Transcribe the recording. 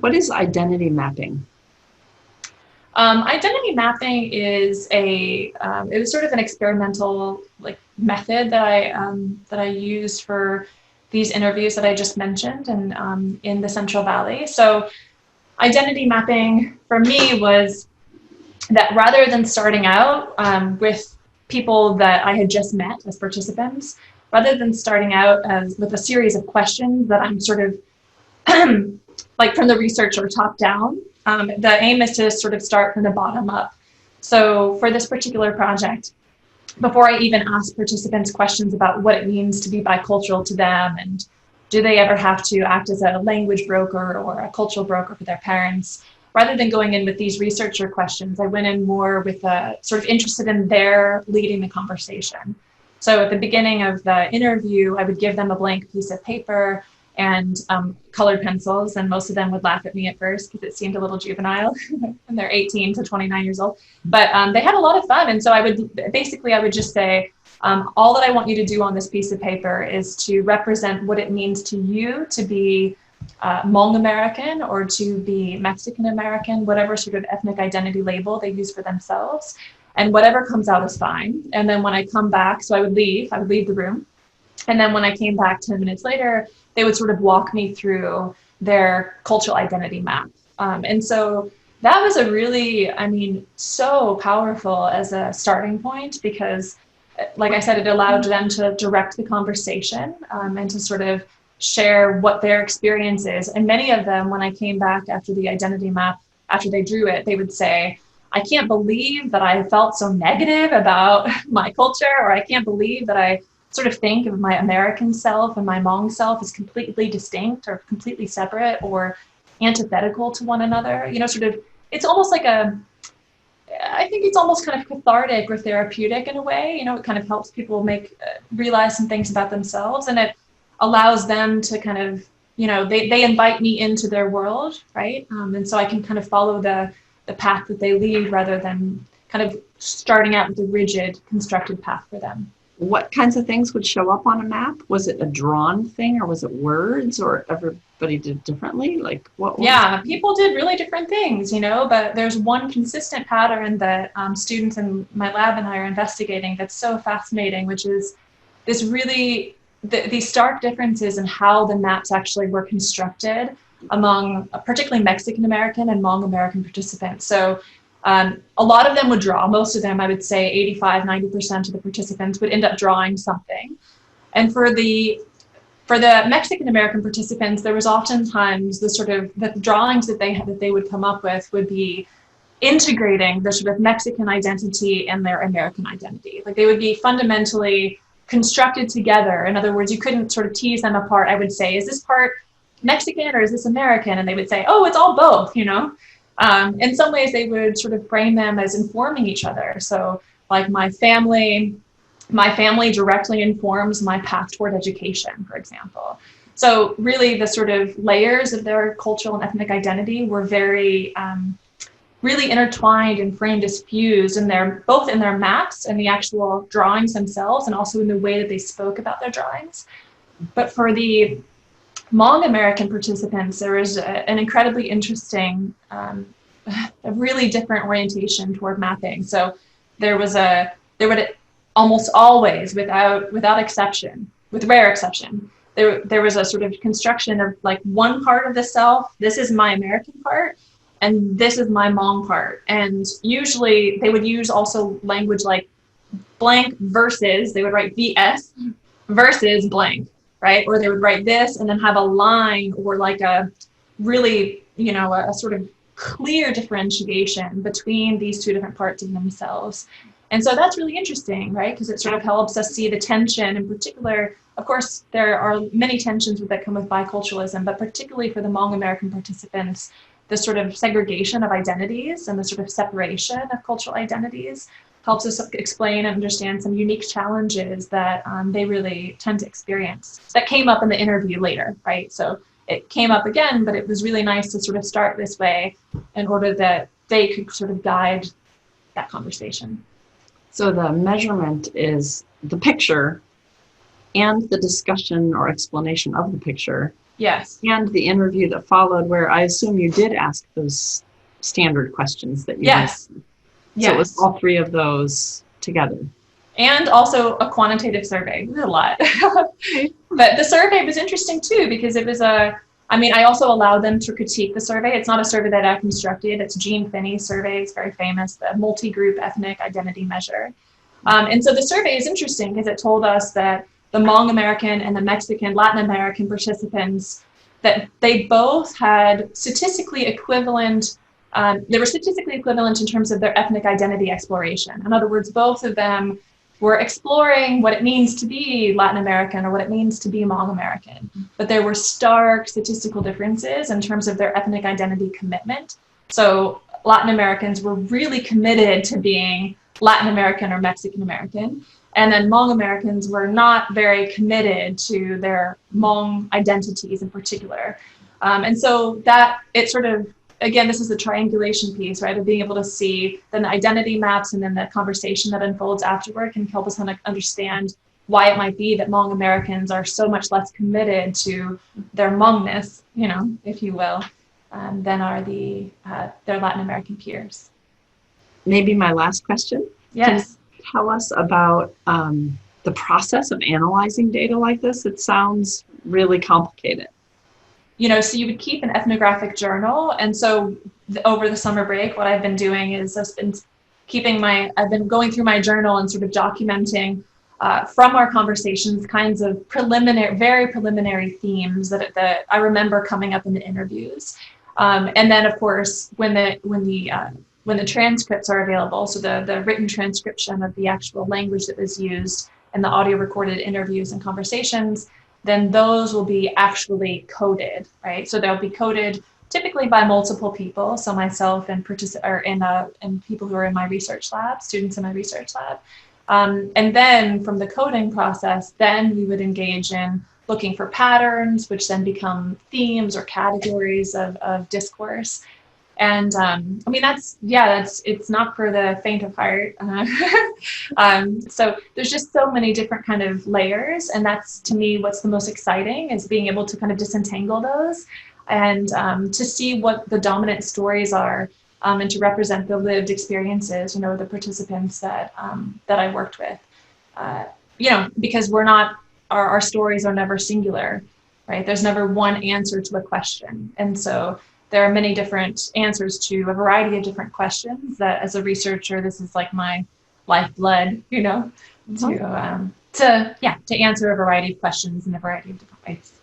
What is identity mapping? Identity mapping is it was sort of an experimental like method that I used for these interviews that I just mentioned and in the Central Valley. So identity mapping for me was that rather than starting out with people that I had just met as participants, rather than starting out as with a series of questions that I'm sort of like from the research or top down, the aim is to sort of start from the bottom up. So for this particular project, before I even ask participants questions about what it means to be bicultural to them and do they ever have to act as a language broker or a cultural broker for their parents, rather than going in with these researcher questions, I went in more with a sort of interested in their leading the conversation. So at the beginning of the interview, I would give them a blank piece of paper and colored pencils, and most of them would laugh at me at first because it seemed a little juvenile, and they're 18 to 29 years old. But they had a lot of fun, and so I would just say, all that I want you to do on this piece of paper is to represent what it means to you to be Hmong American or to be Mexican American, whatever sort of ethnic identity label they use for themselves, and whatever comes out is fine. And then when I come back, so I would leave the room. And then when I came back 10 minutes later, they would sort of walk me through their cultural identity map. And so that was a really, so powerful as a starting point because, like I said, it allowed them to direct the conversation and to sort of share what their experience is. And many of them, when I came back after the identity map, after they drew it, they would say, I can't believe that I felt so negative about my culture, or I can't believe that I sort of think of my American self and my Hmong self as completely distinct or completely separate or antithetical to one another. It's almost like I think it's almost kind of cathartic or therapeutic in a way. It kind of helps people realize some things about themselves, and it allows them to kind of, they invite me into their world, right? And so I can kind of follow the path that they lead rather than kind of starting out with a rigid constructed path for them. What kinds of things would show up on a map? Was it a drawn thing or was it words, or everybody did differently? Like what? Yeah, people did really different things, but there's one consistent pattern that students in my lab and I are investigating that's so fascinating, which is this really, these stark differences in how the maps actually were constructed among particularly Mexican American and Hmong American participants. So a lot of them would draw. Most of them, I would say 85, 90% of the participants would end up drawing something. And for the Mexican American participants, there was oftentimes the drawings that they would come up with would be integrating the sort of Mexican identity and their American identity. Like they would be fundamentally constructed together. In other words, you couldn't sort of tease them apart. I would say, is this part Mexican or is this American? And they would say, oh, it's all both, In some ways, they would sort of frame them as informing each other. So like my family directly informs my path toward education, for example. So really the sort of layers of their cultural and ethnic identity were very, really intertwined and framed as fused both in their maps and the actual drawings themselves, and also in the way that they spoke about their drawings. But for the Hmong American participants, there was an incredibly interesting, a really different orientation toward mapping. So there would almost always, without exception, with rare exception, there was a sort of construction of like one part of the self. This is my American part, and this is my Hmong part. And usually they would use also language like blank versus, they would write VS versus blank, right? Or they would write this and then have a line or like a really, a sort of clear differentiation between these two different parts of themselves. And so that's really interesting, right? Because it sort of helps us see the tension in particular. Of course, there are many tensions that come with biculturalism, but particularly for the Hmong American participants, the sort of segregation of identities and the sort of separation of cultural identities helps us explain and understand some unique challenges that they really tend to experience that came up in the interview later, right? So it came up again, but it was really nice to sort of start this way in order that they could sort of guide that conversation. So the measurement is the picture and the discussion or explanation of the picture Yes. and the interview that followed, where I assume you did ask those standard questions that you did. Yes. So it was Yes. all three of those together. And also a quantitative survey. We did a lot. Okay. But the survey was interesting too, because it was I mean, I also allowed them to critique the survey. It's not a survey that I constructed. It's Gene Finney's survey. It's very famous, the multi-group ethnic identity measure. And so the survey is interesting because it told us that the Hmong American and the Mexican Latin American participants, that they both had statistically equivalent, they were statistically equivalent in terms of their ethnic identity exploration. In other words, both of them were exploring what it means to be Latin American or what it means to be Hmong American. But there were stark statistical differences in terms of their ethnic identity commitment. So Latin Americans were really committed to being Latin American or Mexican American. And then Hmong Americans were not very committed to their Hmong identities in particular. And so that it sort of, again, this is the triangulation piece, right, of being able to see then the identity maps and then the conversation that unfolds afterward can help us understand why it might be that Hmong Americans are so much less committed to their Hmongness, you know, if you will, than are their Latin American peers. Maybe my last question. Yes. Can you tell us about the process of analyzing data like this? It sounds really complicated. You know, so you would keep an ethnographic journal. And so over the summer break, what I've been doing is I've been going through my journal and sort of documenting from our conversations kinds of very preliminary themes that I remember coming up in the interviews. And then of course, when the transcripts are available, so the written transcription of the actual language that was used and the audio recorded interviews and conversations, then those will be actually coded, right? So they'll be coded typically by multiple people, so myself and people who are in my research lab, students in my research lab. And then from the coding process, then we would engage in looking for patterns, which then become themes or categories of discourse. And I mean, it's not for the faint of heart. So there's just so many different kind of layers. And that's, to me, what's the most exciting is being able to kind of disentangle those and to see what the dominant stories are and to represent the lived experiences, you know, the participants that I worked with, you know, because our stories are never singular, right? There's never one answer to a question. And so there are many different answers to a variety of different questions that as a researcher, this is like my lifeblood, you know, to answer a variety of questions in a variety of different ways.